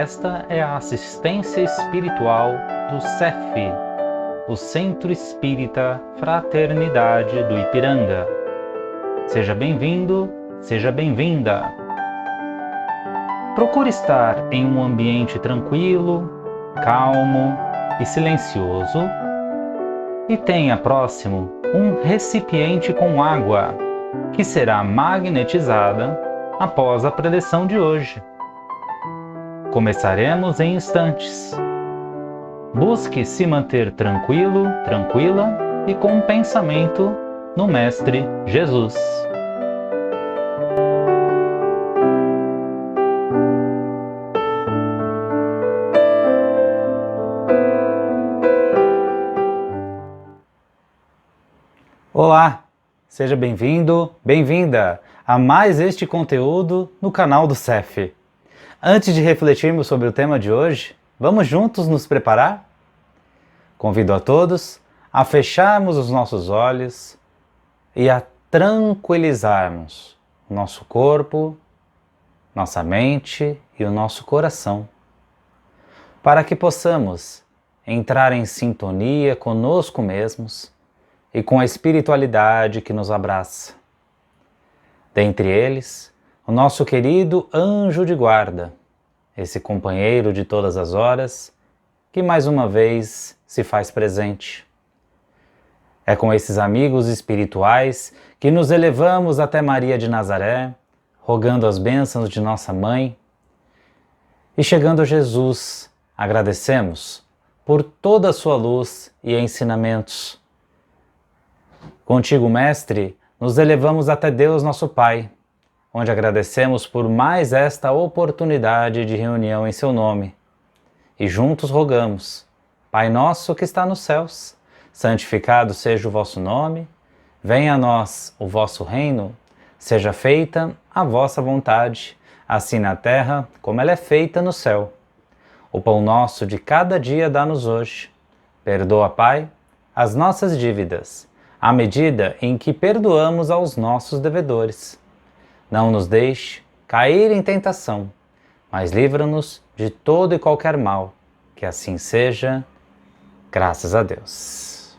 Esta é a assistência espiritual do CEF, o Centro Espírita Fraternidade do Ipiranga. Seja bem-vindo, seja bem-vinda. Procure estar em um ambiente tranquilo, calmo e silencioso e tenha próximo um recipiente com água, que será magnetizada após a preleção de hoje. Começaremos em instantes. Busque se manter tranquilo, tranquila e com um pensamento no Mestre Jesus. Olá, seja bem-vindo, bem-vinda a mais este conteúdo no canal do CEF. Antes de refletirmos sobre o tema de hoje, vamos juntos nos preparar? Convido a todos a fecharmos os nossos olhos e a tranquilizarmos o nosso corpo, nossa mente e o nosso coração, para que possamos entrar em sintonia conosco mesmos e com a espiritualidade que nos abraça. Dentre eles, o nosso querido anjo de guarda, esse companheiro de todas as horas, que mais uma vez se faz presente. É com esses amigos espirituais que nos elevamos até Maria de Nazaré, rogando as bênçãos de nossa mãe, e chegando a Jesus, agradecemos por toda a sua luz e ensinamentos. Contigo, Mestre, nos elevamos até Deus nosso Pai, onde agradecemos por mais esta oportunidade de reunião em seu nome. E juntos rogamos: Pai nosso que está nos céus, santificado seja o vosso nome, venha a nós o vosso reino, seja feita a vossa vontade, assim na terra como ela é feita no céu. O pão nosso de cada dia dá-nos hoje. Perdoa, Pai, as nossas dívidas, à medida em que perdoamos aos nossos devedores. Não nos deixe cair em tentação, mas livra-nos de todo e qualquer mal. Que assim seja, graças a Deus.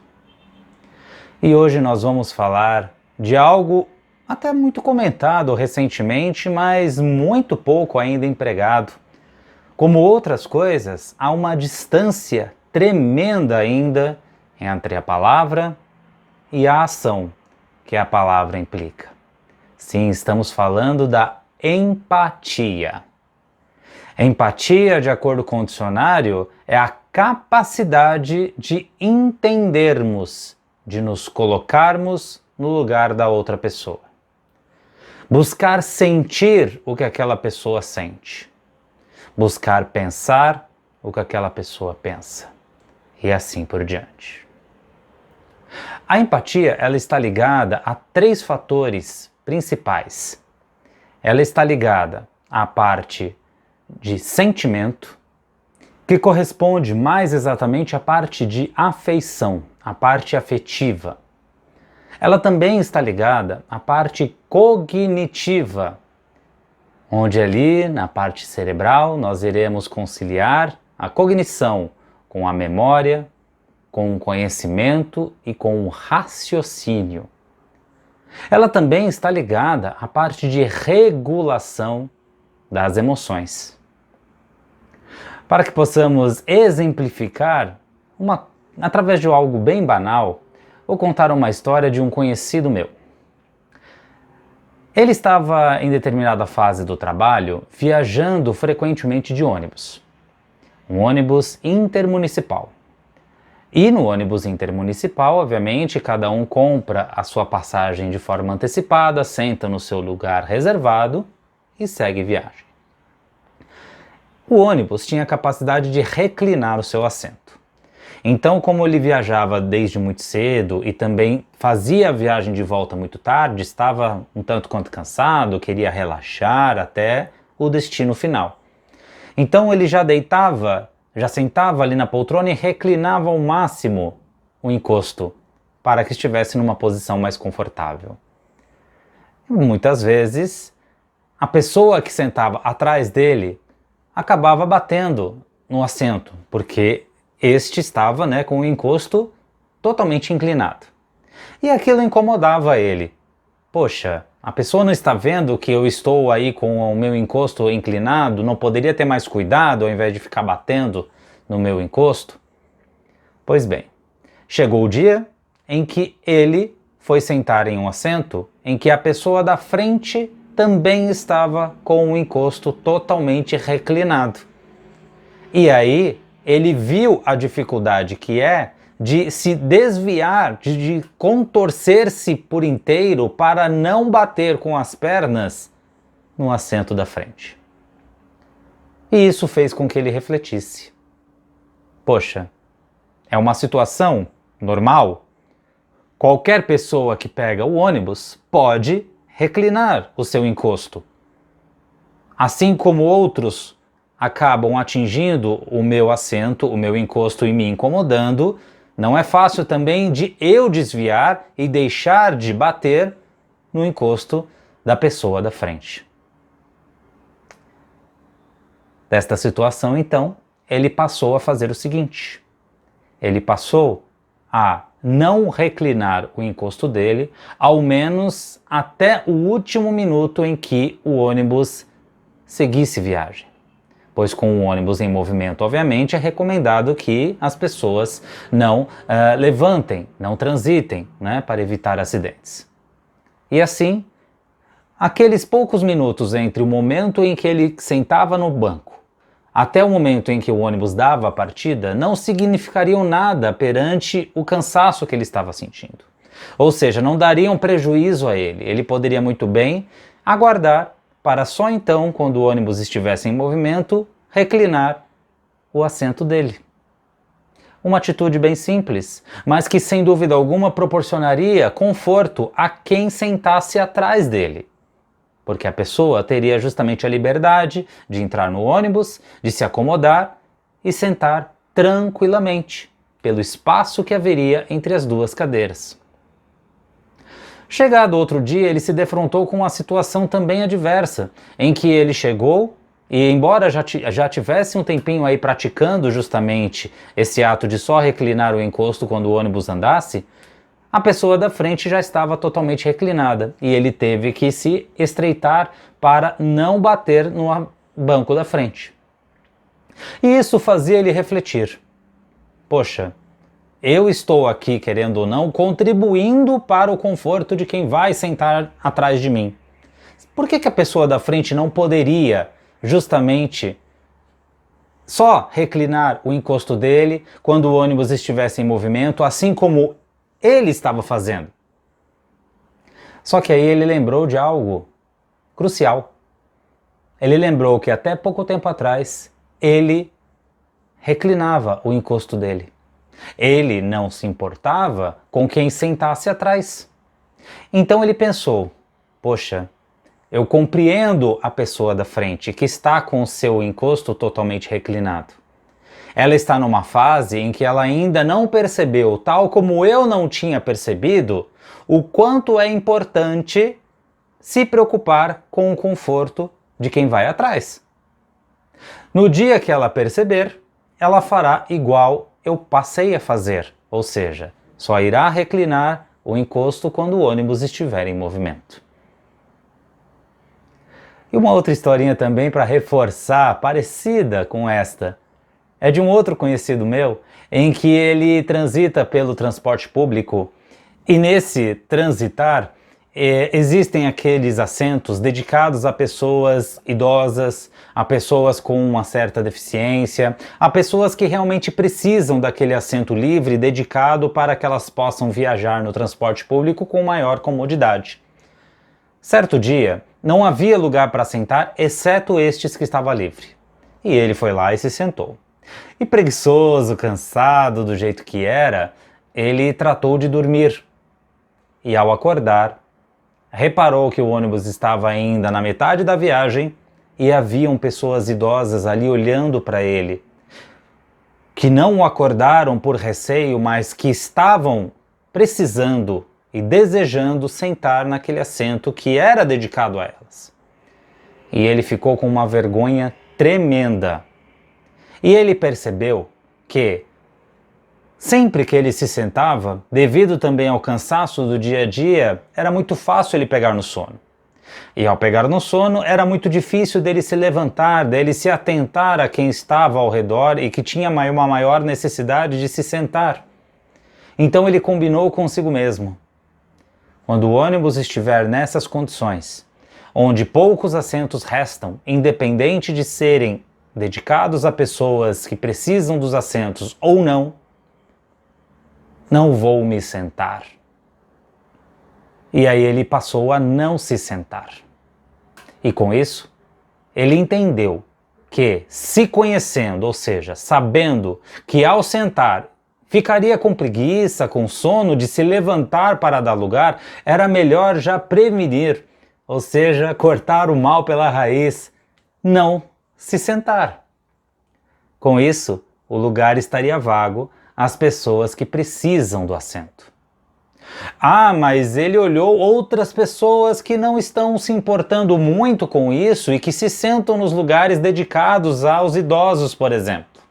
E hoje nós vamos falar de algo até muito comentado recentemente, mas muito pouco ainda empregado. Como outras coisas, há uma distância tremenda ainda entre a palavra e a ação que a palavra implica. Sim, estamos falando da empatia. Empatia, de acordo com o dicionário, é a capacidade de entendermos, de nos colocarmos no lugar da outra pessoa. Buscar sentir o que aquela pessoa sente. Buscar pensar o que aquela pessoa pensa. E assim por diante. A empatia, ela está ligada a 3 fatores principais. Ela está ligada à parte de sentimento, que corresponde mais exatamente à parte de afeição, à parte afetiva. Ela também está ligada à parte cognitiva, onde ali, na parte cerebral, nós iremos conciliar a cognição com a memória, com o conhecimento e com o raciocínio. Ela também está ligada à parte de regulação das emoções. Para que possamos exemplificar, através de algo bem banal, vou contar uma história de um conhecido meu. Ele estava em determinada fase do trabalho viajando frequentemente de ônibus. Um ônibus intermunicipal. E no ônibus intermunicipal, obviamente, cada um compra a sua passagem de forma antecipada, senta no seu lugar reservado e segue viagem. O ônibus tinha a capacidade de reclinar o seu assento. Então, como ele viajava desde muito cedo e também fazia a viagem de volta muito tarde, estava um tanto quanto cansado, queria relaxar até o destino final. Então ele já sentava ali na poltrona e reclinava ao máximo o encosto para que estivesse numa posição mais confortável. Muitas vezes, a pessoa que sentava atrás dele acabava batendo no assento, porque este estava, com o encosto totalmente inclinado. E aquilo incomodava ele. Poxa, a pessoa não está vendo que eu estou aí com o meu encosto inclinado? Não poderia ter mais cuidado ao invés de ficar batendo no meu encosto? Pois bem, chegou o dia em que ele foi sentar em um assento em que a pessoa da frente também estava com o encosto totalmente reclinado. E aí ele viu a dificuldade que é de se desviar, de contorcer-se por inteiro para não bater com as pernas no assento da frente. E isso fez com que ele refletisse. Poxa, é uma situação normal? Qualquer pessoa que pega o ônibus pode reclinar o seu encosto. Assim como outros acabam atingindo o meu assento, o meu encosto e me incomodando, não é fácil também de eu desviar e deixar de bater no encosto da pessoa da frente. Desta situação, então, ele passou a fazer o seguinte: ele passou a não reclinar o encosto dele, ao menos até o último minuto em que o ônibus seguisse viagem. Pois com o ônibus em movimento, obviamente, é recomendado que as pessoas não levantem, não transitem, para evitar acidentes. E assim, aqueles poucos minutos entre o momento em que ele sentava no banco até o momento em que o ônibus dava a partida não significariam nada perante o cansaço que ele estava sentindo. Ou seja, não dariam prejuízo a ele. Ele poderia muito bem aguardar para só então, quando o ônibus estivesse em movimento, reclinar o assento dele. Uma atitude bem simples, mas que sem dúvida alguma proporcionaria conforto a quem sentasse atrás dele. Porque a pessoa teria justamente a liberdade de entrar no ônibus, de se acomodar e sentar tranquilamente, pelo espaço que haveria entre as duas cadeiras. Chegado outro dia, ele se defrontou com uma situação também adversa, em que ele chegou e, embora já tivesse um tempinho aí praticando justamente esse ato de só reclinar o encosto quando o ônibus andasse, a pessoa da frente já estava totalmente reclinada e ele teve que se estreitar para não bater no banco da frente. E isso fazia ele refletir. Poxa, eu estou aqui, querendo ou não, contribuindo para o conforto de quem vai sentar atrás de mim. Por que a pessoa da frente não poderia justamente só reclinar o encosto dele quando o ônibus estivesse em movimento, assim como ele estava fazendo? Só que aí ele lembrou de algo crucial. Ele lembrou que até pouco tempo atrás ele reclinava o encosto dele. Ele não se importava com quem sentasse atrás. Então ele pensou: poxa, eu compreendo a pessoa da frente que está com o seu encosto totalmente reclinado. Ela está numa fase em que ela ainda não percebeu, tal como eu não tinha percebido, o quanto é importante se preocupar com o conforto de quem vai atrás. No dia que ela perceber, ela fará igual eu passei a fazer, ou seja, só irá reclinar o encosto quando o ônibus estiver em movimento. E uma outra historinha também para reforçar, parecida com esta, é de um outro conhecido meu, em que ele transita pelo transporte público e nesse transitar existem aqueles assentos dedicados a pessoas idosas, a pessoas com uma certa deficiência, a pessoas que realmente precisam daquele assento livre dedicado para que elas possam viajar no transporte público com maior comodidade. Certo dia, não havia lugar para sentar, exceto estes que estava livre. E ele foi lá e se sentou. E preguiçoso, cansado do jeito que era, ele tratou de dormir. E ao acordar, reparou que o ônibus estava ainda na metade da viagem e haviam pessoas idosas ali olhando para ele, que não o acordaram por receio, mas que estavam precisando e desejando sentar naquele assento que era dedicado a elas. E ele ficou com uma vergonha tremenda. E ele percebeu que, sempre que ele se sentava, devido também ao cansaço do dia a dia, era muito fácil ele pegar no sono. E ao pegar no sono, era muito difícil dele se levantar, dele se atentar a quem estava ao redor e que tinha uma maior necessidade de se sentar. Então ele combinou consigo mesmo: quando o ônibus estiver nessas condições, onde poucos assentos restam, independente de serem dedicados a pessoas que precisam dos assentos ou não, não vou me sentar. E aí ele passou a não se sentar. E com isso, ele entendeu que, se conhecendo, ou seja, sabendo que ao sentar ficaria com preguiça, com sono de se levantar para dar lugar, era melhor já prevenir, ou seja, cortar o mal pela raiz, não se sentar. Com isso, o lugar estaria vago às pessoas que precisam do assento. Ah, mas ele olhou outras pessoas que não estão se importando muito com isso e que se sentam nos lugares dedicados aos idosos, por exemplo.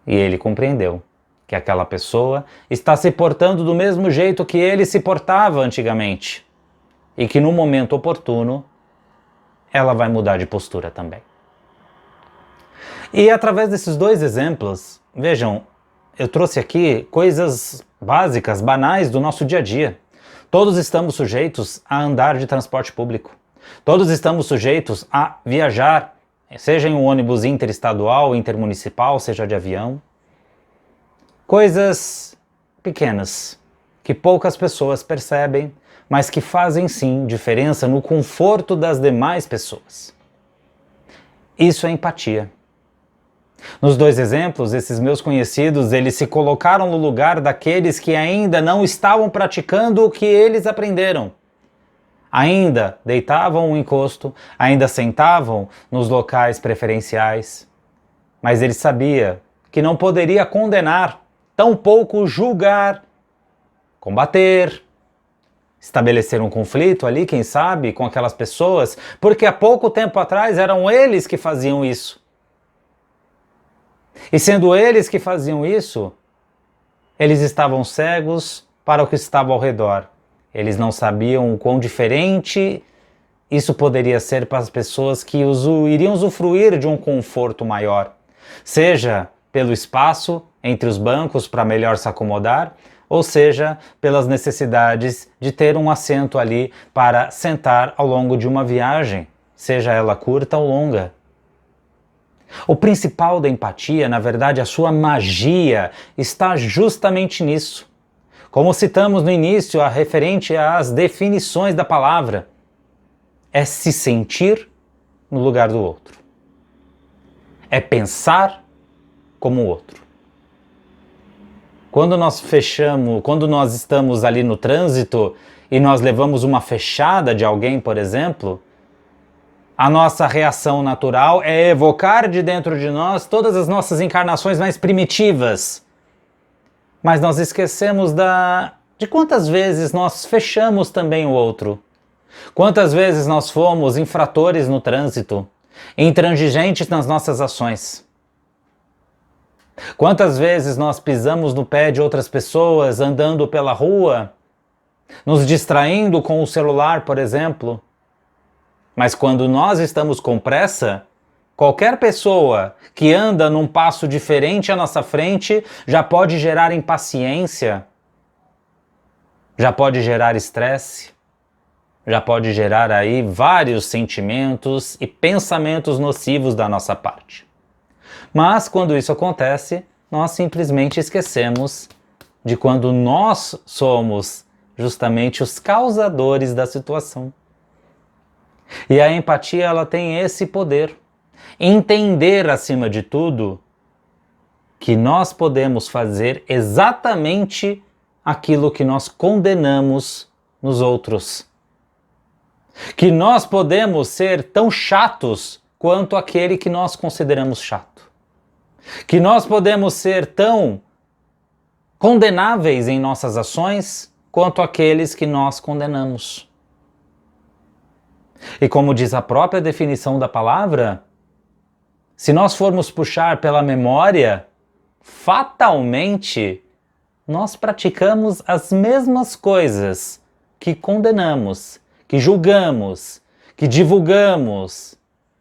E ele compreendeu que aquela pessoa está se portando do mesmo jeito que ele se portava antigamente e que no momento oportuno ela vai mudar de postura também. E através desses dois exemplos, vejam, eu trouxe aqui coisas básicas, banais do nosso dia a dia. Todos estamos sujeitos a andar de transporte público. Todos estamos sujeitos a viajar, seja em um ônibus interestadual, intermunicipal, seja de avião. Coisas pequenas, que poucas pessoas percebem, mas que fazem sim diferença no conforto das demais pessoas. Isso é empatia. Nos dois exemplos, esses meus conhecidos, eles se colocaram no lugar daqueles que ainda não estavam praticando o que eles aprenderam. Ainda deitavam o encosto, ainda sentavam nos locais preferenciais. Mas ele sabia que não poderia condenar, tampouco julgar, combater, estabelecer um conflito ali, quem sabe, com aquelas pessoas, porque há pouco tempo atrás eram eles que faziam isso. E sendo eles que faziam isso, eles estavam cegos para o que estava ao redor. Eles não sabiam o quão diferente isso poderia ser para as pessoas que iriam usufruir de um conforto maior. Seja pelo espaço entre os bancos para melhor se acomodar, ou seja, pelas necessidades de ter um assento ali para sentar ao longo de uma viagem, seja ela curta ou longa. O principal da empatia, na verdade, a sua magia, está justamente nisso. Como citamos no início, a referente às definições da palavra, é se sentir no lugar do outro. É pensar como o outro. Quando nós estamos ali no trânsito e nós levamos uma fechada de alguém, por exemplo, a nossa reação natural é evocar de dentro de nós todas as nossas encarnações mais primitivas. Mas nós esquecemos de quantas vezes nós fechamos também o outro. Quantas vezes nós fomos infratores no trânsito, intransigentes nas nossas ações. Quantas vezes nós pisamos no pé de outras pessoas andando pela rua, nos distraindo com o celular, por exemplo. Mas quando nós estamos com pressa, qualquer pessoa que anda num passo diferente à nossa frente já pode gerar impaciência, já pode gerar estresse, já pode gerar aí vários sentimentos e pensamentos nocivos da nossa parte. Mas quando isso acontece, nós simplesmente esquecemos de quando nós somos justamente os causadores da situação. E a empatia, ela tem esse poder. Entender, acima de tudo, que nós podemos fazer exatamente aquilo que nós condenamos nos outros. Que nós podemos ser tão chatos quanto aquele que nós consideramos chato. Que nós podemos ser tão condenáveis em nossas ações quanto aqueles que nós condenamos. E como diz a própria definição da palavra, se nós formos puxar pela memória, fatalmente nós praticamos as mesmas coisas que condenamos, que julgamos, que divulgamos,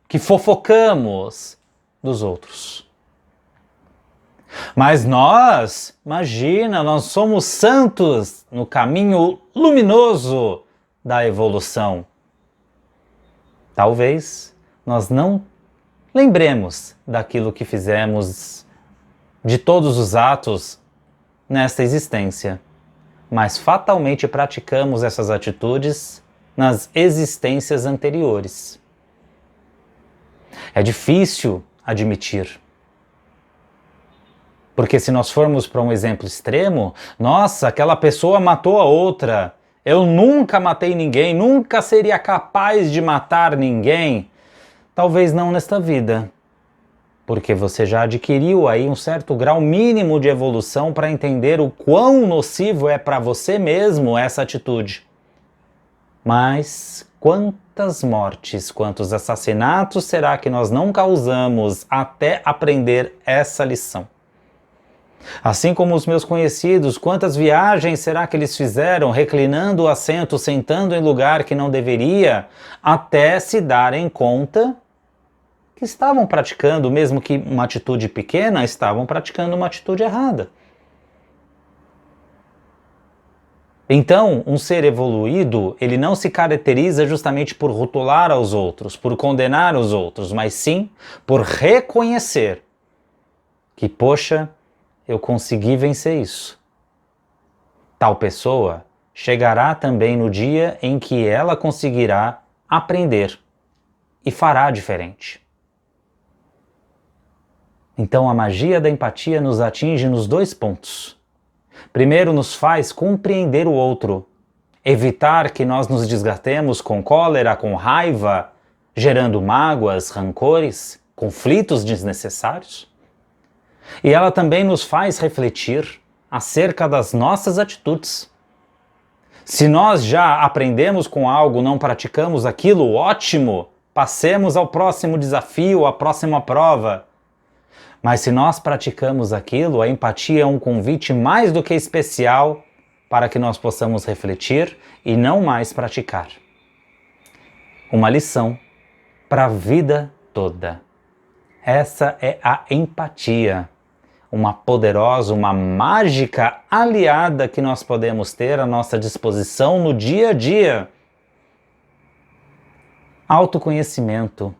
que fofocamos dos outros. Mas nós, imagina, nós somos santos no caminho luminoso da evolução. Talvez nós não lembremos daquilo que fizemos, de todos os atos nesta existência, mas fatalmente praticamos essas atitudes nas existências anteriores. É difícil admitir. Porque se nós formos para um exemplo extremo, nossa, aquela pessoa matou a outra, eu nunca matei ninguém, nunca seria capaz de matar ninguém. Talvez não nesta vida, porque você já adquiriu aí um certo grau mínimo de evolução para entender o quão nocivo é para você mesmo essa atitude. Mas quantas mortes, quantos assassinatos será que nós não causamos até aprender essa lição? Assim como os meus conhecidos, quantas viagens será que eles fizeram reclinando o assento, sentando em lugar que não deveria, até se darem conta que estavam praticando, mesmo que uma atitude pequena, estavam praticando uma atitude errada. Então, um ser evoluído, ele não se caracteriza justamente por rotular aos outros, por condenar os outros, mas sim por reconhecer que, poxa, eu consegui vencer isso. Tal pessoa chegará também no dia em que ela conseguirá aprender e fará diferente. Então a magia da empatia nos atinge nos dois pontos. Primeiro, nos faz compreender o outro, evitar que nós nos desgastemos com cólera, com raiva, gerando mágoas, rancores, conflitos desnecessários. E ela também nos faz refletir acerca das nossas atitudes. Se nós já aprendemos com algo, não praticamos aquilo, ótimo, passemos ao próximo desafio, à próxima prova. Mas se nós praticamos aquilo, a empatia é um convite mais do que especial para que nós possamos refletir e não mais praticar. Uma lição para a vida toda. Essa é a empatia. Uma poderosa, uma mágica aliada que nós podemos ter à nossa disposição no dia a dia. Autoconhecimento.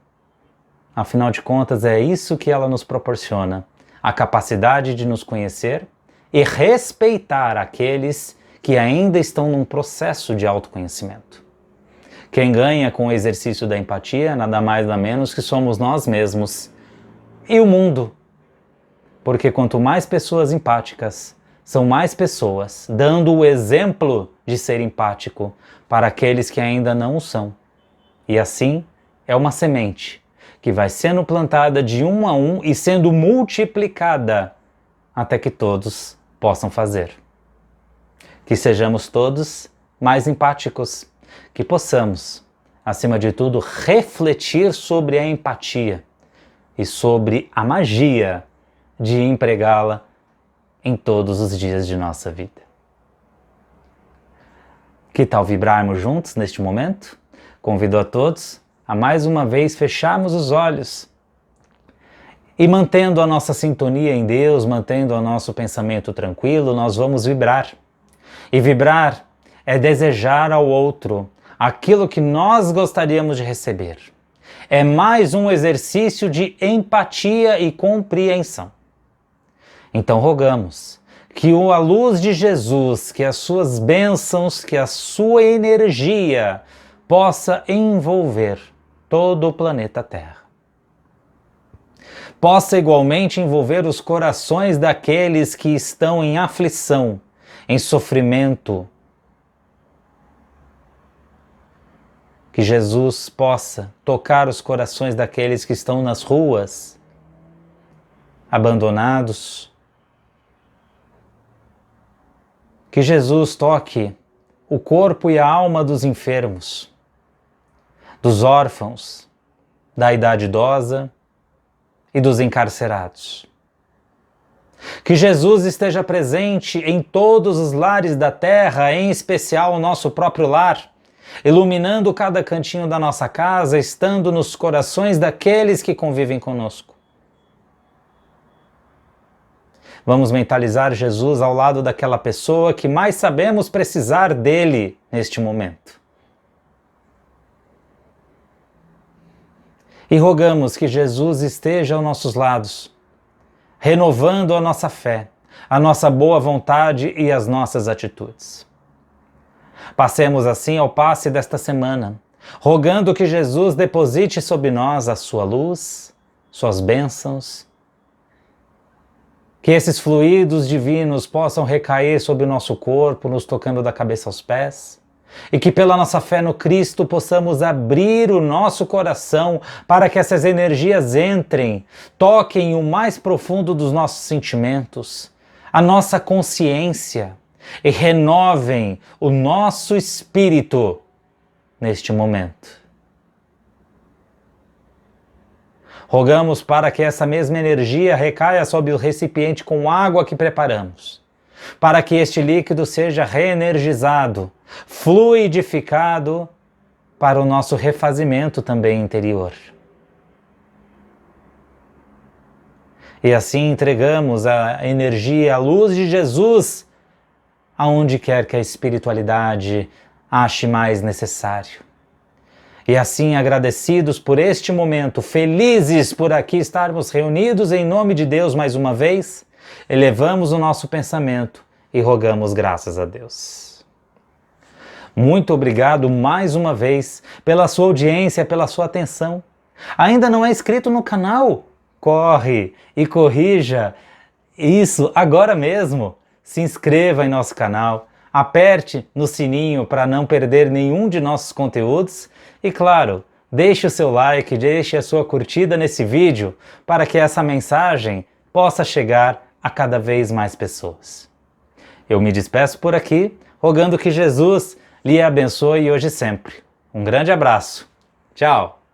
Afinal de contas, é isso que ela nos proporciona. A capacidade de nos conhecer e respeitar aqueles que ainda estão num processo de autoconhecimento. Quem ganha com o exercício da empatia, nada mais nada menos que somos nós mesmos e o mundo. Porque quanto mais pessoas empáticas, são mais pessoas dando o exemplo de ser empático para aqueles que ainda não o são. E assim é uma semente que vai sendo plantada de um a um e sendo multiplicada até que todos possam fazer. Que sejamos todos mais empáticos, que possamos, acima de tudo, refletir sobre a empatia e sobre a magia de empregá-la em todos os dias de nossa vida. Que tal vibrarmos juntos neste momento? Convido a todos a mais uma vez fecharmos os olhos e, mantendo a nossa sintonia em Deus, mantendo o nosso pensamento tranquilo, nós vamos vibrar. E vibrar é desejar ao outro aquilo que nós gostaríamos de receber. É mais um exercício de empatia e compreensão. Então rogamos que a luz de Jesus, que as suas bênçãos, que a sua energia possa envolver todo o planeta Terra. Possa igualmente envolver os corações daqueles que estão em aflição, em sofrimento. Que Jesus possa tocar os corações daqueles que estão nas ruas, abandonados. Que Jesus toque o corpo e a alma dos enfermos, dos órfãos, da idade idosa e dos encarcerados. Que Jesus esteja presente em todos os lares da terra, em especial o nosso próprio lar, iluminando cada cantinho da nossa casa, estando nos corações daqueles que convivem conosco. Vamos mentalizar Jesus ao lado daquela pessoa que mais sabemos precisar dele neste momento. E rogamos que Jesus esteja aos nossos lados, renovando a nossa fé, a nossa boa vontade e as nossas atitudes. Passemos assim ao passe desta semana, rogando que Jesus deposite sobre nós a sua luz, suas bênçãos, que esses fluidos divinos possam recair sobre o nosso corpo, nos tocando da cabeça aos pés, e que pela nossa fé no Cristo possamos abrir o nosso coração para que essas energias entrem, toquem o mais profundo dos nossos sentimentos, a nossa consciência, e renovem o nosso espírito neste momento. Rogamos para que essa mesma energia recaia sobre o recipiente com água que preparamos, para que este líquido seja reenergizado, fluidificado para o nosso refazimento também interior. E assim entregamos a energia, a luz de Jesus, aonde quer que a espiritualidade ache mais necessário. E assim, agradecidos por este momento, felizes por aqui estarmos reunidos em nome de Deus mais uma vez, elevamos o nosso pensamento e rogamos graças a Deus. Muito obrigado mais uma vez pela sua audiência, pela sua atenção. Ainda não é inscrito no canal? Corre e corrija isso agora mesmo. Se inscreva em nosso canal, aperte no sininho para não perder nenhum de nossos conteúdos e, claro, deixe o seu like, deixe a sua curtida nesse vídeo para que essa mensagem possa chegar a cada vez mais pessoas. Eu me despeço por aqui, rogando que Jesus lhe abençoe hoje e sempre. Um grande abraço. Tchau!